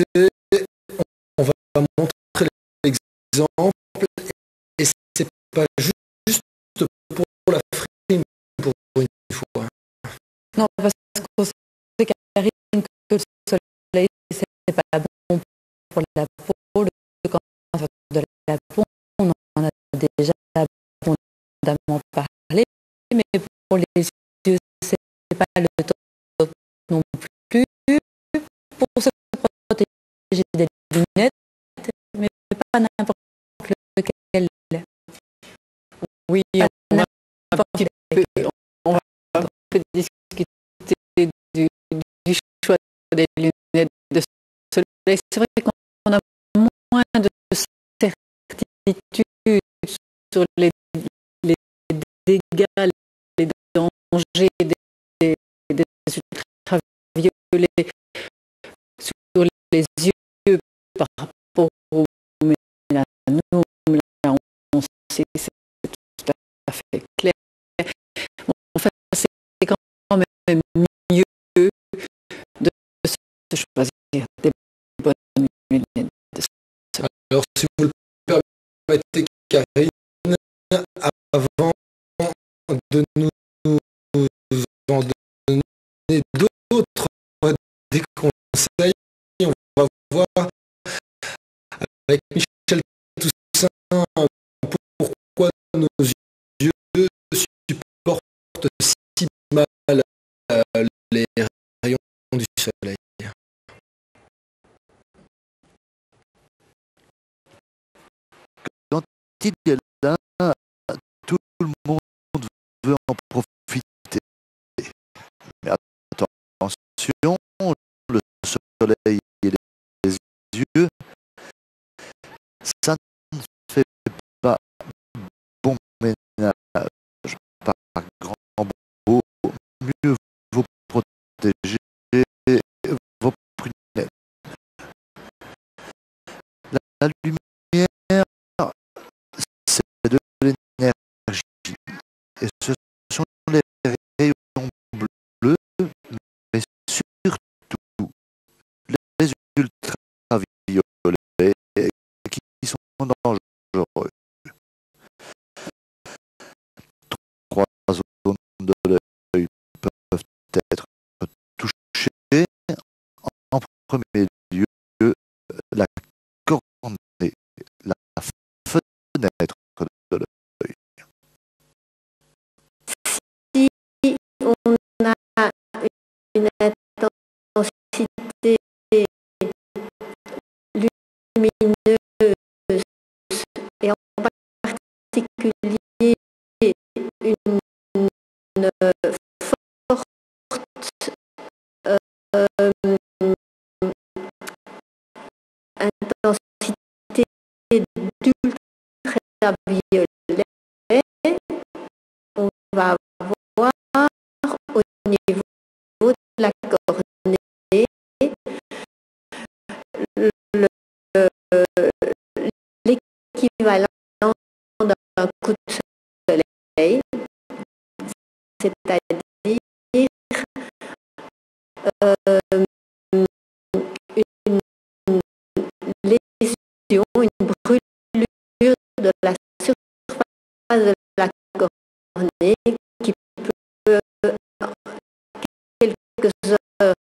été, on va montrer l'exemple, et c'est pas juste pour la frime pour une fois. Non, parce qu'on sait, Karine, que le soleil, c'est pas bon pour la peau. Le cancer de la peau, on en a déjà abondamment parlé, mais pour les yeux, c'est pas le top non plus. Pour se protéger des lunettes, mais pas n'importe lequel. Oui, on va un peu discuter du choix des lunettes de soleil. C'est vrai qu'on a moins de certitude sur les dégâts, les dangers des ultraviolets sur les yeux par rapport au mélanome. Là, on sait, c'est tout à fait clair. Enfin, c'est quand même mieux de se choisir des bonnes lunettes de soleil. Alors, si vous le permettez, Karine, avant de nous en donner d'autres, des conseils, on va voir avec Michel Toussaint pourquoi nos yeux supportent si mal les rayons du soleil. Quand il est là, tout le monde veut en profiter. Mais attention, le soleil et les yeux, ça ne fait pas bon ménage. Par grand beau, mieux vaut protéger vos prunelles. La lumière, c'est de l'énergie. Et ce sont les rayons bleus, mais surtout les ultraviolets qui sont dangereux. 3 zones de l'œil peuvent être touchées. En premier lieu, la cornée, la fenêtre de l'œil. Si on a une intensité lumineuse et en particulier une forte intensité d'ultraviolet, on va voir au niveau de la cornée l'équivalent d'un coup de soleil, c'est-à-dire une lésion, une brûlure de la surface de la cornée qui peut, quelques heures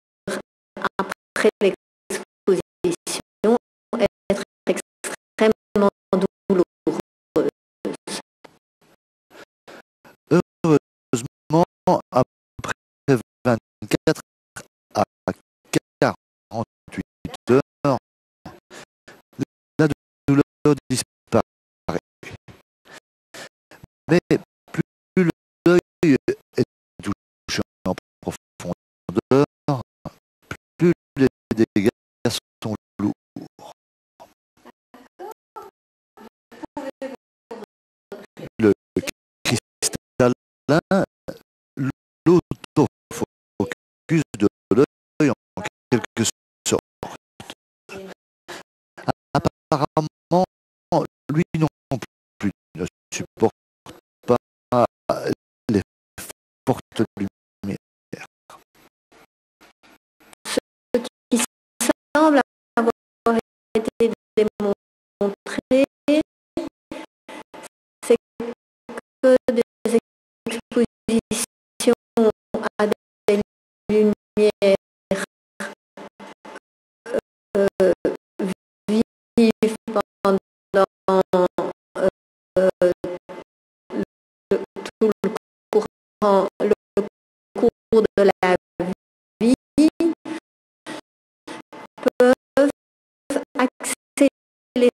après l'exposition, être extrêmement douloureuse. Heureusement, après 24 à 48 heures, la douleur disparaît. Mais plus l'œil est touché en profondeur, plus les dégâts sont lourds. Le cristallin, l'autofocus de l'œil en quelque sorte. Apparemment, lui non plus ne supporte pas les fortes lumières. Ce qui semble avoir de la vie peuvent accélérer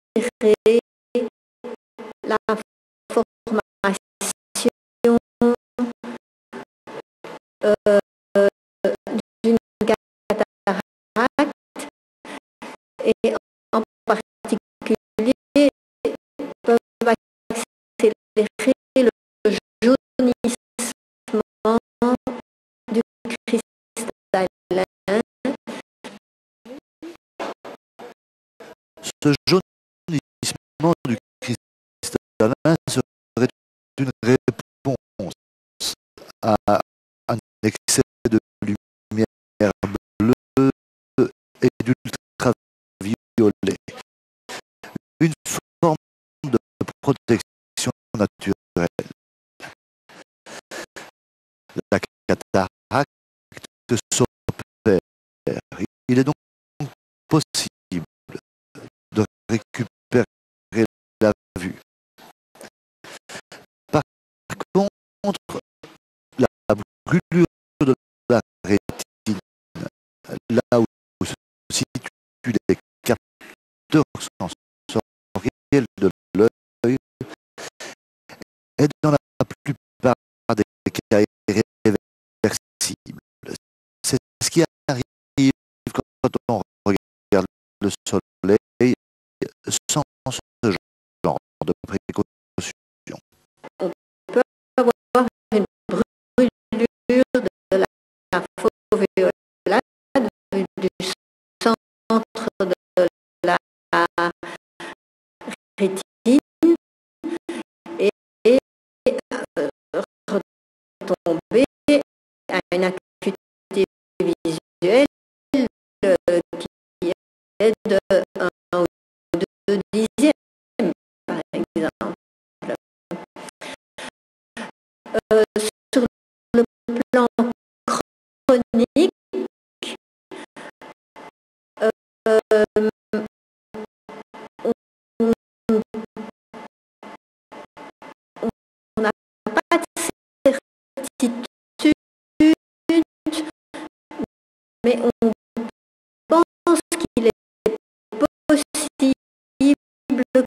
la formation d'une cataracte et en particulier peuvent accélérer le jaunissement du cristallin. Ce jaunissement du cristallin serait une réponse à un excès de lumière bleue et d'ultraviolet. Une forme de protection naturelle. La cataracte s'opère. Il est donc possible de récupérer la vue. Par contre, la brûlure de la rétine, là où se situent les capteurs sensoriels de l'œil, est dans la plupart des cas irréversible. C'est ce qui arrive quand on regarde le soleil sans ce genre de précaution. On peut avoir une brûlure de la foveolade, du centre de la rétine et retomber à une acuité visuelle qui est de 1 ou 2 dixièmes, par exemple. Sur le plan chronique, on n'a pas de certitude, mais on pense qu'il est possible que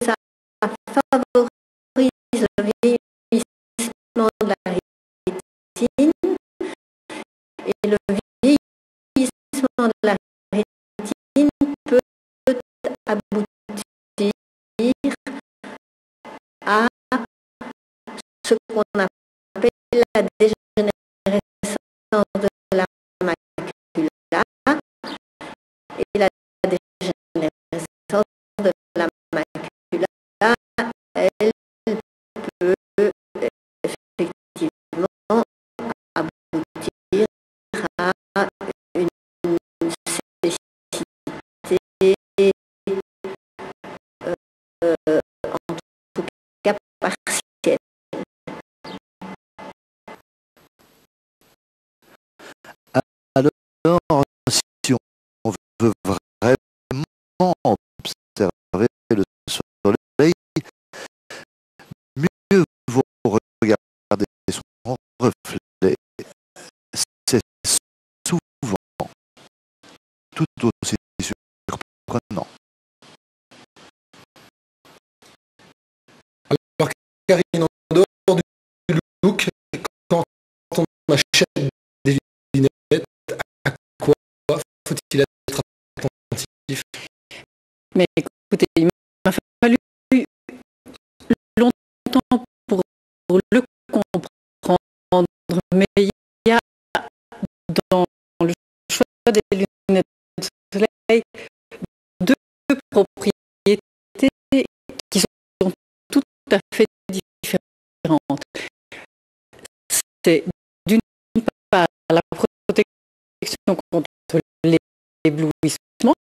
ça favorise le vieillissement de la rétine, et le vieillissement de la rétine peut aboutir à ce qu'on appelle la dégénérescence de la macula, et la dégénérescence de la macula, elle peut effectivement aboutir à une cécité, en tout cas partielle. Alors, si on veut vraiment observer le soleil, mieux vaut regarder son reflet. C'est souvent tout aussi surprenant. Alors, Karine, en dehors du look, quand on achète des lunettes, à quoi faut-il être attentif? Mais écoutez, il m'a fallu longtemps pour le comprendre, mais il y a dans le choix des lunettes de soleil deux propriétés qui sont tout à fait différentes. C'est d'une part la protection contre l'éblouissement,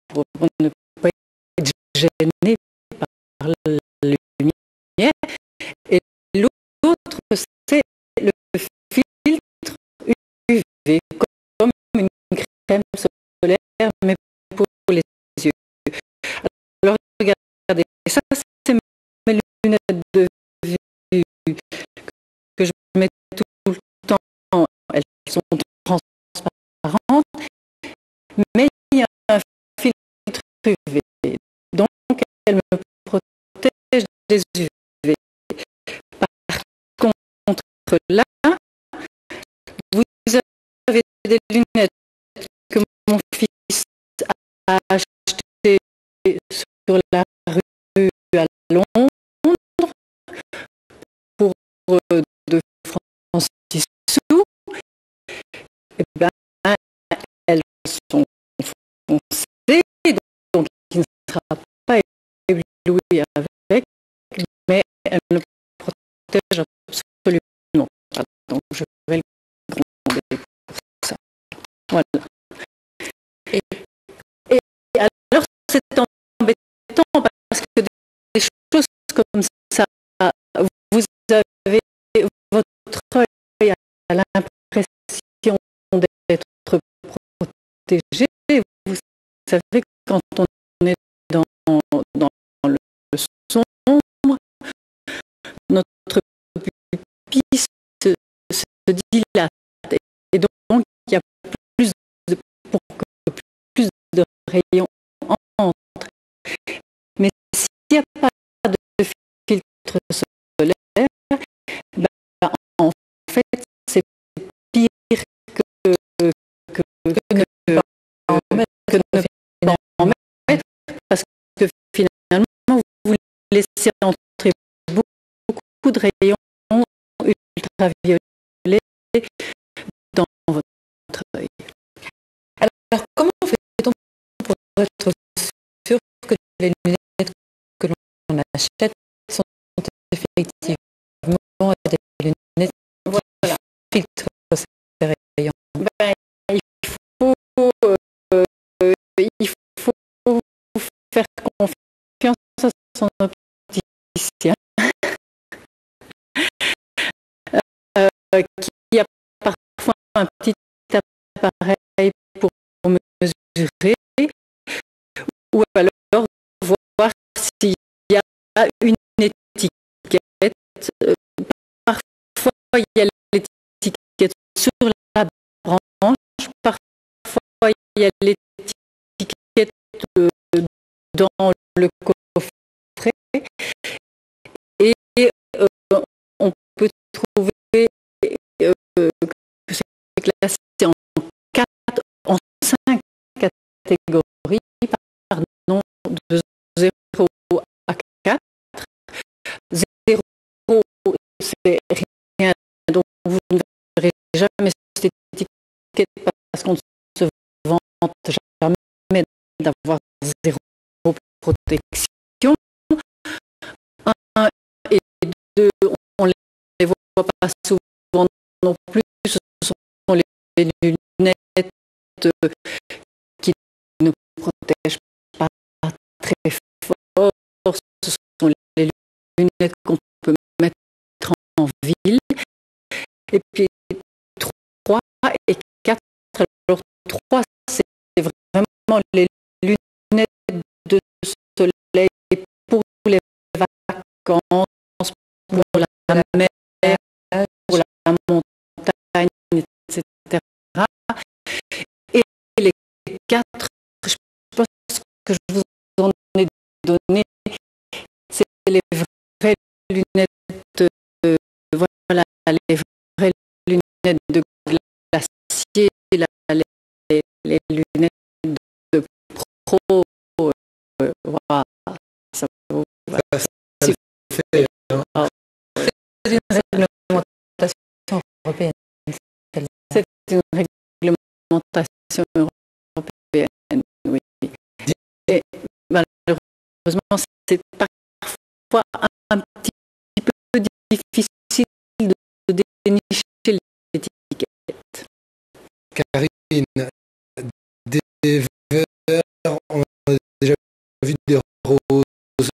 pour ne pas être gêné par la lumière, et l'autre c'est le filtre UV, comme une crème solaire mais pour les yeux. Alors regardez, ça c'est mes lunettes de vue que je mets tout le temps sont transparentes, mais il y a un filtre UV. Donc, elles me protègent des UV. Par contre, là, vous avez des lunettes que mon fils a achetées sur la rue à Londres pour 2 francs 6 sous. Eh bien, elles sont foncées, donc il ne sera pas ébloui avec, mais elles me protègent absolument pas. Donc je vais le gronder pour ça. Voilà. Et alors c'est embêtant parce que des choses comme ça, vous avez votre œil à l'impression d'être protégé. Vous savez, quand on est dans le sombre, notre pupille se dilate. Et donc, il y a pour que plus de rayons entrent. Mais s'il n'y a pas de filtre solaire, ben, en fait, c'est pire que ne pas en mettre, parce que finalement, vous laissez entrer beaucoup de rayons ultraviolets dans votre œil. Alors, comment fait-on pour être sûr que les lunettes que l'on achète sont effectivement des lunettes qui filtrent ces rayons? Ben, il faut faire confiance à son opticien qui a parfois un petit appareil pour mesurer, ou alors voir s'il y a une étiquette. Parfois il y a l'étiquette sur la branche, parfois il y a l'étiquette dans le coffret, et on peut trouver que c'est classé en 5 catégories, pardon, de 0 à 4. 0, c'est rien, donc vous ne verrez jamais cette étiquette parce qu'on ne se vante jamais d'avoir 0 protection. 1 et 2, on ne les voit pas souvent non plus, ce sont les lunettes qui ne protègent pas très fort, ce sont les lunettes qu'on peut mettre en ville. Et puis 3 et 4, alors 3 c'est vraiment les lunettes de soleil pour les vacances, pour la mer, pour la montagne, etc. Et les 4, je pense que je vous en ai donné, c'est les vraies lunettes, voilà, les vraies lunettes de glacier, les lunettes de pro, voilà, ça vous va. Ça fait, C'est une réglementation européenne. C'est une réglementation européenne, oui. Et malheureusement, c'est parfois un petit peu difficile de dénicher l'étiquette. Karine, des verts, on a déjà vu des roses,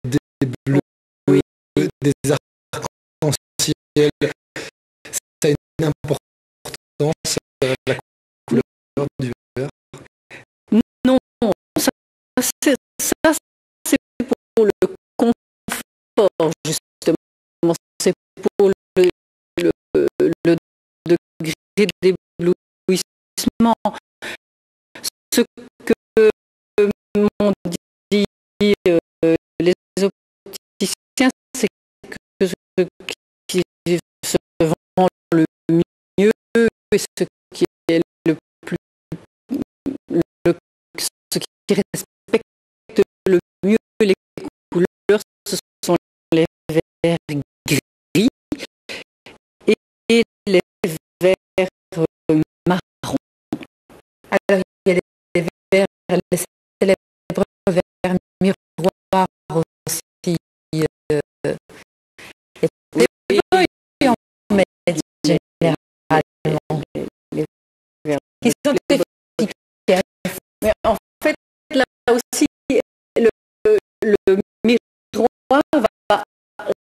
des bleus, Oui. des arcs-en-ciel. Ça a une importance, la couleur du vert. Non, ça c'est pour le confort, justement. C'est pour le degré d'éblouissement. Ce que m'ont dit les opticiens, c'est que ce qui se vend le mieux et ce qui est le plus, ce qui respecte le mieux les couleurs, ce sont les verres gris et les verres marrons. Alors, il y a des verres, les célèbres verres miroirs aussi. Et en médecine généralement, qui sont efficaces. Mais en fait, là aussi, le miroir va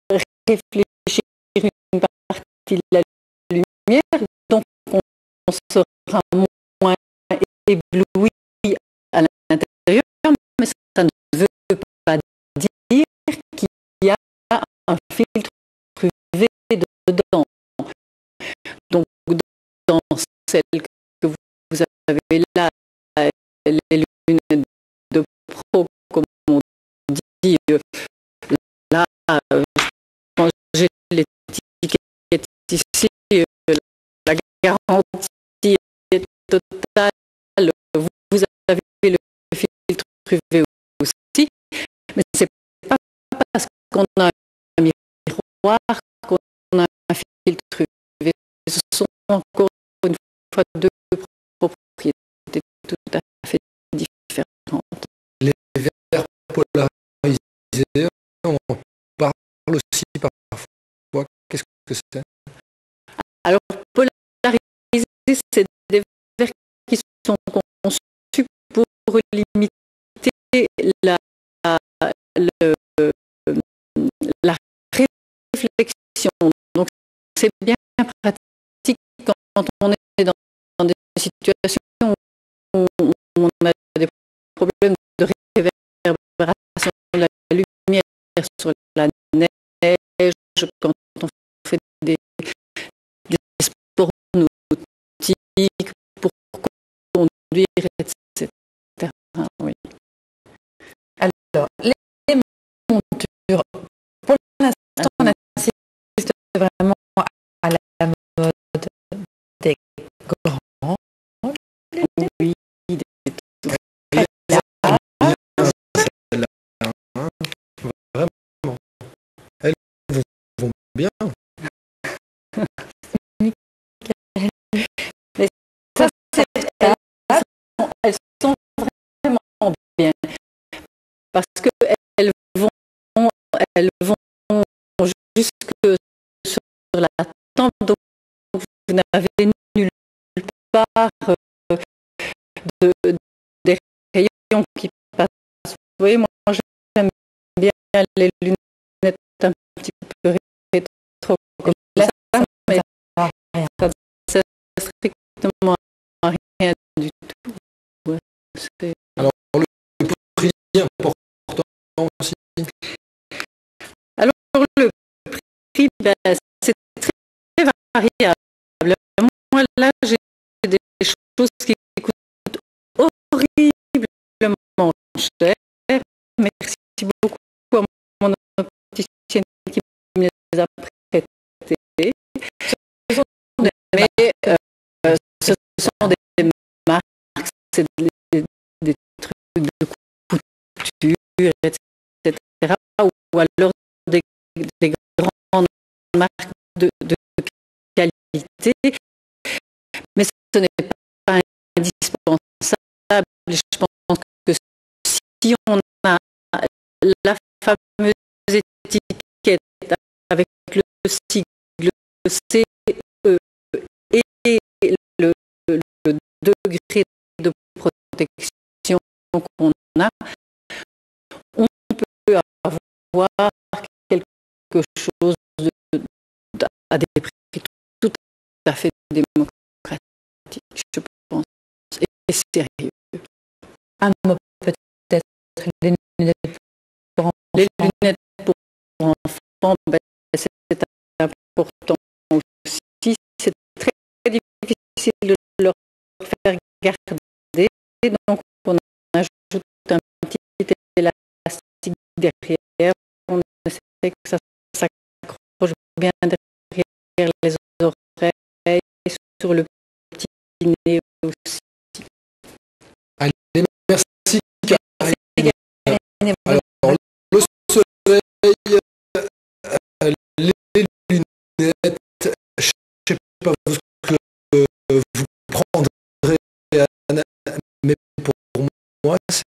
réfléchir une partie de la lumière, donc on sera moins ébloui à l'intérieur, mais ça ne veut pas dire qu'il y a un filtre UV dedans. Donc, dans celle que vous avez là, les lunettes de pro, comme on dit, là, quand j'ai l'étiquette ici, la garantie est totale. Vous avez le filtre UV aussi, mais c'est pas parce qu'on a un miroir qu'on a un filtre UV. Ce sont encore une fois deux propriétés tout à fait différentes. Les verres polarisés, on en parle aussi parfois. Qu'est-ce que c'est? Alors, polarisés, c'est des verres qui sont conçus pour limiter la réflexion. Donc, c'est bien pratique quand on est dans des situations où on a des problèmes de réverbération de la lumière sur la neige, quand on fait des sports nautiques pour conduire, etc. Oui. Alors, les montures, pour l'instant, on assiste vraiment à la mode des grands. Oui, Vraiment. Elles vont bien. mais ça, elles sont vraiment bien parce qu'elles vont jusque sur la tempe, donc vous n'avez nulle part des rayons qui passent. Vous voyez, moi j'aime bien les lunettes un petit peu rétro comme ça, mais ça ne sert strictement à rien du tout. Ouais, Alors, le prix important aussi. alors le prix, ben, c'est très variable. Moi là, j'ai des choses qui coûtent horriblement cher. Merci beaucoup à mon opticienne qui me les a prêtées. Mais ce sont des marques, c'est des trucs de couture, etc. Ou alors des grandes marques de qualité. Mais ce n'est pas indispensable. Je pense que si on a la fameuse étiquette avec le sigle CE et le degré de protection qu'on a, on peut avoir quelque chose à des prix tout à fait démocratiques, je pense, et sérieux. Un mot peut-être, les lunettes pour enfants. Les lunettes pour enfants, ben, c'est important aussi. C'est très difficile de leur faire garder. Donc, on ajoute un petit élastique derrière. On essaie que ça s'accroche bien derrière les oreilles, sur le petit nez aussi. Allez, merci Karine. Karine. Alors, le soleil, les lunettes, je sais pas ce que vous prendrez, Anna, mais pour moi, c'est